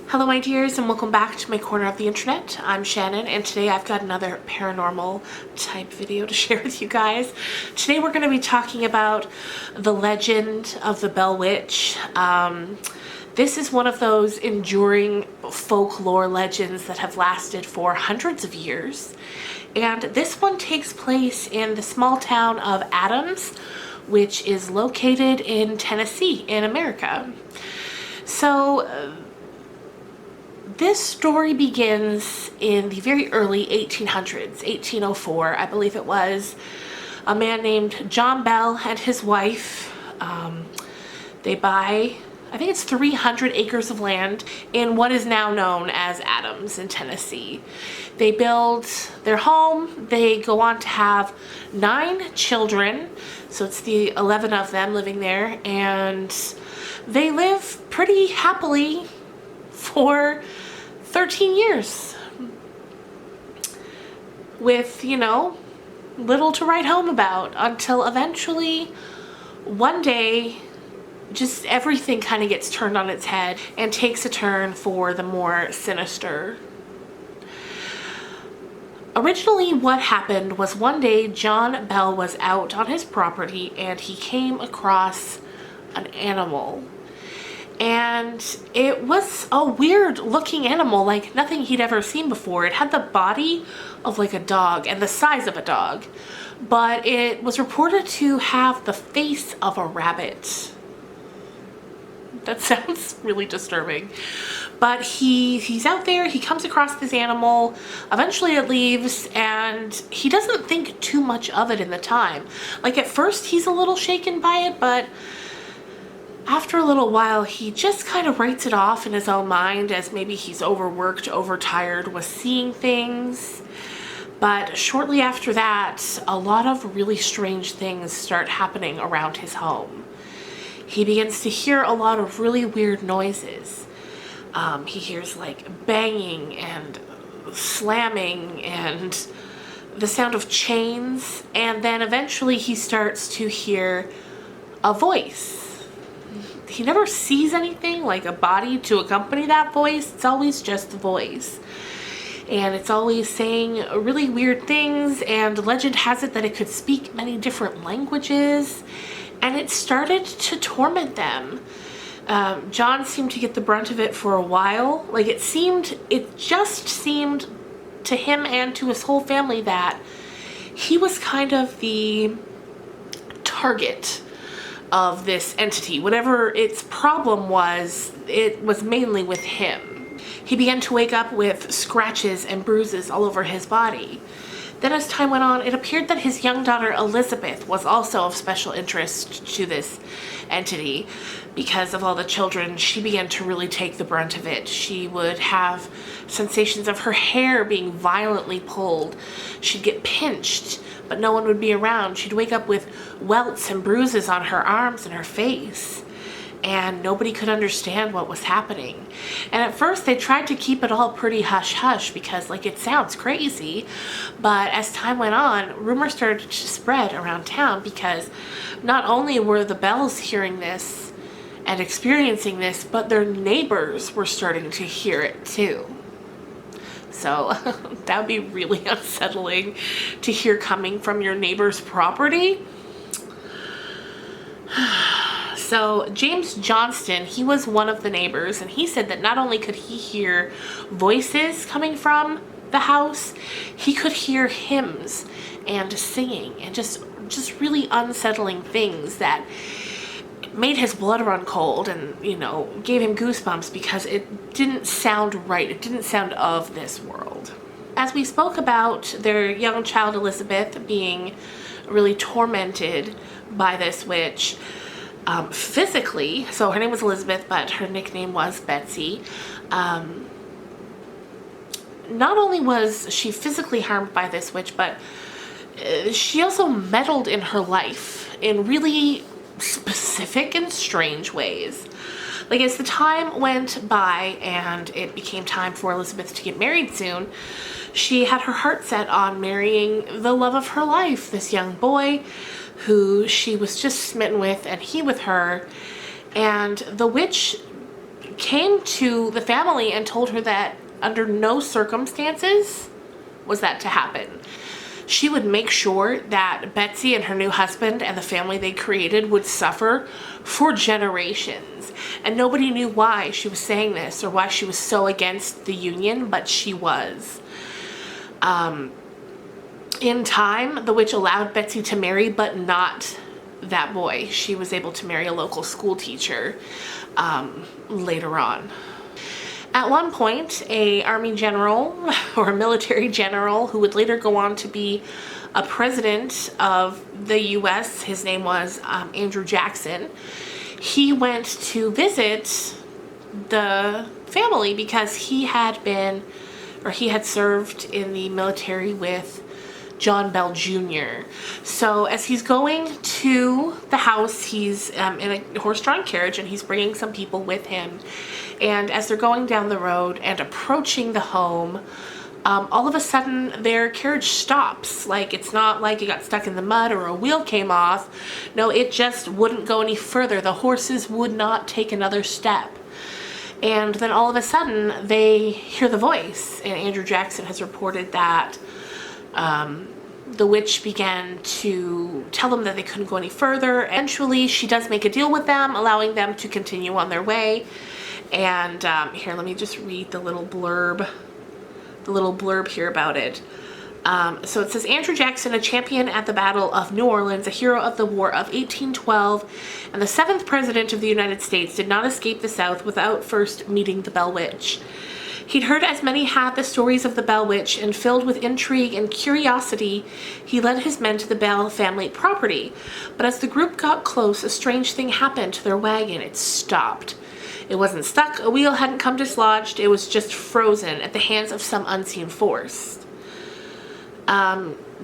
Hello my dears, and welcome back to my corner of the internet. I'm Shannon, and today I've got another paranormal type video to share with you guys. Today we're going to be talking about the legend of the Bell Witch. This is one of those enduring folklore legends that have lasted for hundreds of years. And this one takes place in the small town of Adams, which is located in Tennessee in America. So this story begins in the very early 1800s, 1804, I believe it was. A man named John Bell and his wife, they buy, I think it's 300 acres of land in what is now known as Adams in Tennessee. They build their home. They go on to have 9 children. So it's the 11 of them living there, and they live pretty happily for 13 years with, little to write home about, until eventually one day just everything kind of gets turned on its head and takes a turn for the more sinister. Originally, what happened was one day John Bell was out on his property and he came across an animal. And it was a weird looking animal, like nothing he'd ever seen before. It had the body of like a dog and the size of a dog, but it was reported to have the face of a rabbit. That sounds really disturbing. But he's out there, he comes across this animal, eventually it leaves, and he doesn't think too much of it in the time. Like at first he's a little shaken by it, but after a little while he just kind of writes it off in his own mind as maybe he's overworked, overtired with seeing things. But shortly after that, a lot of really strange things start happening around his home. He begins to hear a lot of really weird noises. He hears like banging and slamming and the sound of chains, and then eventually he starts to hear a voice. He never sees anything like a body to accompany that voice. It's always just the voice. And it's always saying really weird things, and legend has it that it could speak many different languages, and it started to torment them. John seemed to get the brunt of it for a while. Like it just seemed to him and to his whole family that he was kind of the target of this entity. Whatever its problem was, it was mainly with him. He began to wake up with scratches and bruises all over his body. Then as time went on, it appeared that his young daughter Elizabeth was also of special interest to this entity. Because of all the children, she began to really take the brunt of it. She would have sensations of her hair being violently pulled. She'd get pinched, but no one would be around. She'd wake up with welts and bruises on her arms and her face, and nobody could understand what was happening. And at first they tried to keep it all pretty hush-hush because it sounds crazy, but as time went on, rumors started to spread around town because not only were the Bells hearing this and experiencing this, but their neighbors were starting to hear it too. So that would be really unsettling to hear coming from your neighbor's property. So James Johnston, he was one of the neighbors, and he said that not only could he hear voices coming from the house, he could hear hymns and singing and just really unsettling things that made his blood run cold and, gave him goosebumps because it didn't sound right. It didn't sound of this world. As we spoke about their young child Elizabeth being really tormented by this witch physically, so her name was Elizabeth, but her nickname was Betsy. Not only was she physically harmed by this witch, but she also meddled in her life in really specific and strange ways. As the time went by and it became time for Elizabeth to get married soon, she had her heart set on marrying the love of her life, this young boy who she was just smitten with, and he with her. And the witch came to the family and told her that under no circumstances was that to happen. She would make sure that Betsy and her new husband and the family they created would suffer for generations. And nobody knew why she was saying this or why she was so against the union, but she was. In time, the witch allowed Betsy to marry, but not that boy. She was able to marry a local school teacher later on. At one point, a army general or a military general who would later go on to be a president of the US, his name was Andrew Jackson, he went to visit the family because he had served in the military with John Bell Jr. So as he's going to the house, he's in a horse-drawn carriage and he's bringing some people with him. And as they're going down the road and approaching the home, all of a sudden their carriage stops. Like, it's not like it got stuck in the mud or a wheel came off. No, it just wouldn't go any further. The horses would not take another step. And then all of a sudden they hear the voice, and Andrew Jackson has reported that the witch began to tell them that they couldn't go any further. Eventually, she does make a deal with them, allowing them to continue on their way. And here, let me just read the little blurb here about it. So it says, Andrew Jackson, a champion at the Battle of New Orleans, a hero of the War of 1812, and the 7th President of the United States, did not escape the South without first meeting the Bell Witch. He'd heard as many had the stories of the Bell Witch, and filled with intrigue and curiosity, he led his men to the Bell family property. But as the group got close, a strange thing happened to their wagon. It stopped. It wasn't stuck, a wheel hadn't come dislodged, it was just frozen at the hands of some unseen force.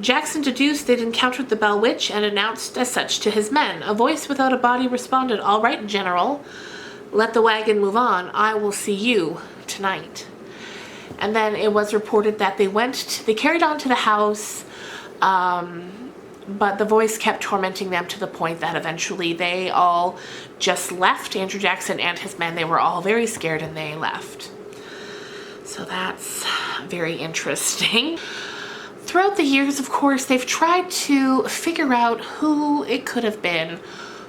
Jackson deduced they'd encountered the Bell Witch and announced as such to his men. A voice without a body responded, "All right, General, let the wagon move on. I will see you tonight." And then it was reported that they carried on to the house, but the voice kept tormenting them to the point that eventually they all just left. Andrew Jackson and his men, they were all very scared and they left. So that's very interesting. Throughout the years, of course, they've tried to figure out who it could have been,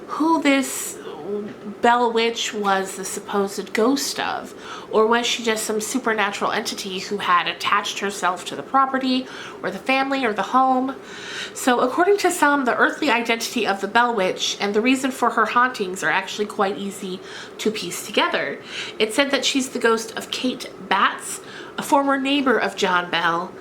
who this Bell Witch was the supposed ghost of, or was she just some supernatural entity who had attached herself to the property or the family or the home. So according to some, the earthly identity of the Bell Witch and the reason for her hauntings are actually quite easy to piece together. It's said that she's the ghost of Kate Batts, a former neighbor of John Bell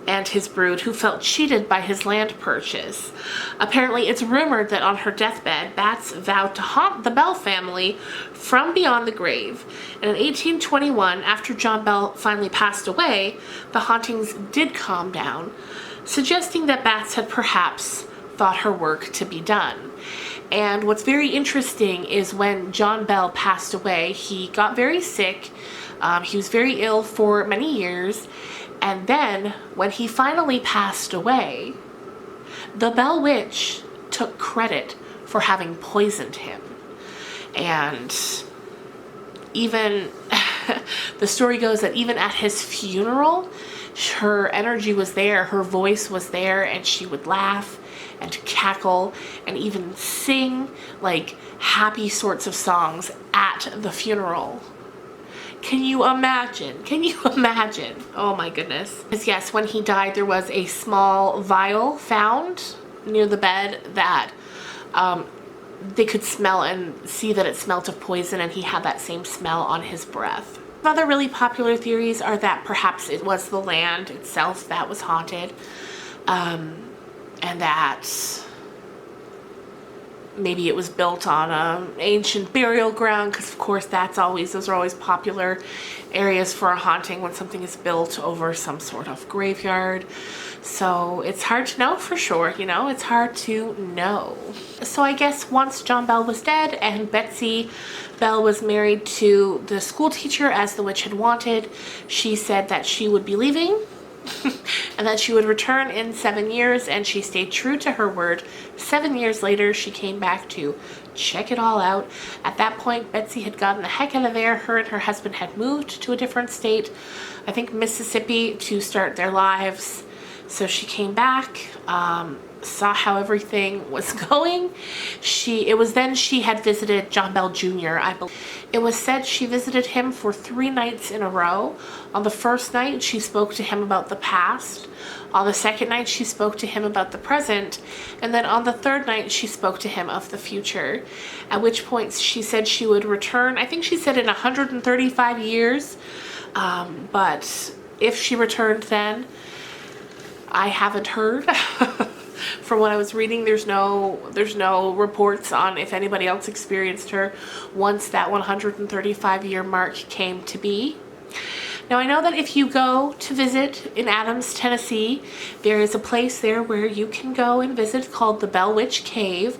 and his brood, who felt cheated by his land purchase. Apparently, it's rumored that on her deathbed, Batts vowed to haunt the Bell family from beyond the grave. And in 1821, after John Bell finally passed away, the hauntings did calm down, suggesting that Batts had perhaps thought her work to be done. And what's very interesting is when John Bell passed away, he got very sick. He was very ill for many years. And then, when he finally passed away, the Bell Witch took credit for having poisoned him. And even, the story goes that even at his funeral, her energy was there, her voice was there, and she would laugh and cackle and even sing like happy sorts of songs at the funeral. Can you imagine? Can you imagine? Oh my goodness. Yes, when he died, there was a small vial found near the bed that they could smell and see that it smelled of poison, and he had that same smell on his breath. Other really popular theories are that perhaps it was the land itself that was haunted, and that maybe it was built on an ancient burial ground, because of course those are always popular areas for a haunting when something is built over some sort of graveyard. So it's hard to know for sure, you know, it's hard to know. So I guess once John Bell was dead and Betsy Bell was married to the school teacher as the witch had wanted, she said that she would be leaving and that she would return in 7 years, and she stayed true to her word. 7 years later, she came back to check it all out. At that point, Betsy had gotten the heck out of there. Her and her husband had moved to a different state, I think Mississippi, to start their lives. So she came back, saw how everything was going. It was then she had visited John Bell Jr., I believe. It was said she visited him for 3 nights in a row. On the first night, she spoke to him about the past. On the second night, she spoke to him about the present. And then on the third night, she spoke to him of the future. At which point she said she would return, I think she said in 135 years. But if she returned then, I haven't heard. From what I was reading, there's no reports on if anybody else experienced her once that 135-year mark came to be. Now, I know that if you go to visit in Adams, Tennessee, there is a place there where you can go and visit called the Bell Witch Cave,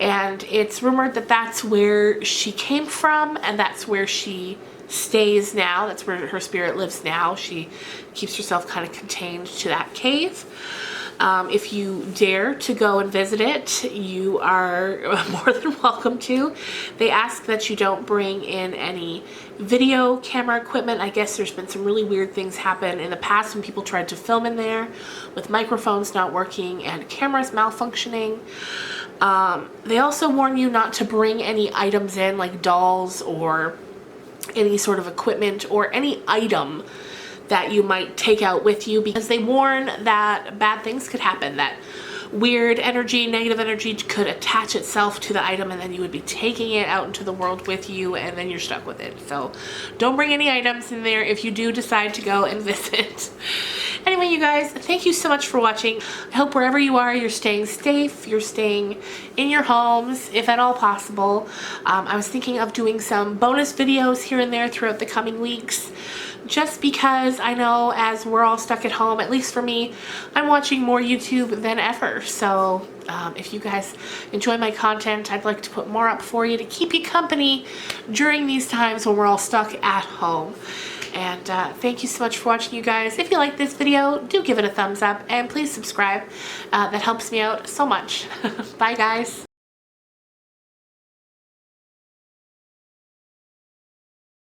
and it's rumored that that's where she came from and that's where she stays now. That's where her spirit lives now. She keeps herself kind of contained to that cave. If you dare to go and visit it, you are more than welcome to. They ask that you don't bring in any video camera equipment. I guess there's been some really weird things happen in the past when people tried to film in there with microphones not working and cameras malfunctioning. They also warn you not to bring any items in, like dolls or any sort of equipment or any item that you might take out with you, because they warn that bad things could happen, that weird energy, negative energy could attach itself to the item, and then you would be taking it out into the world with you, and then you're stuck with it. So don't bring any items in there if you do decide to go and visit. Anyway, you guys, thank you so much for watching. I hope wherever you are, you're staying safe, you're staying in your homes, if at all possible. I was thinking of doing some bonus videos here and there throughout the coming weeks, just because I know as we're all stuck at home, at least for me, I'm watching more YouTube than ever. So if you guys enjoy my content, I'd like to put more up for you to keep you company during these times when we're all stuck at home. And thank you so much for watching, you guys. If you like this video, do give it a thumbs up and please subscribe. That helps me out so much. Bye, guys.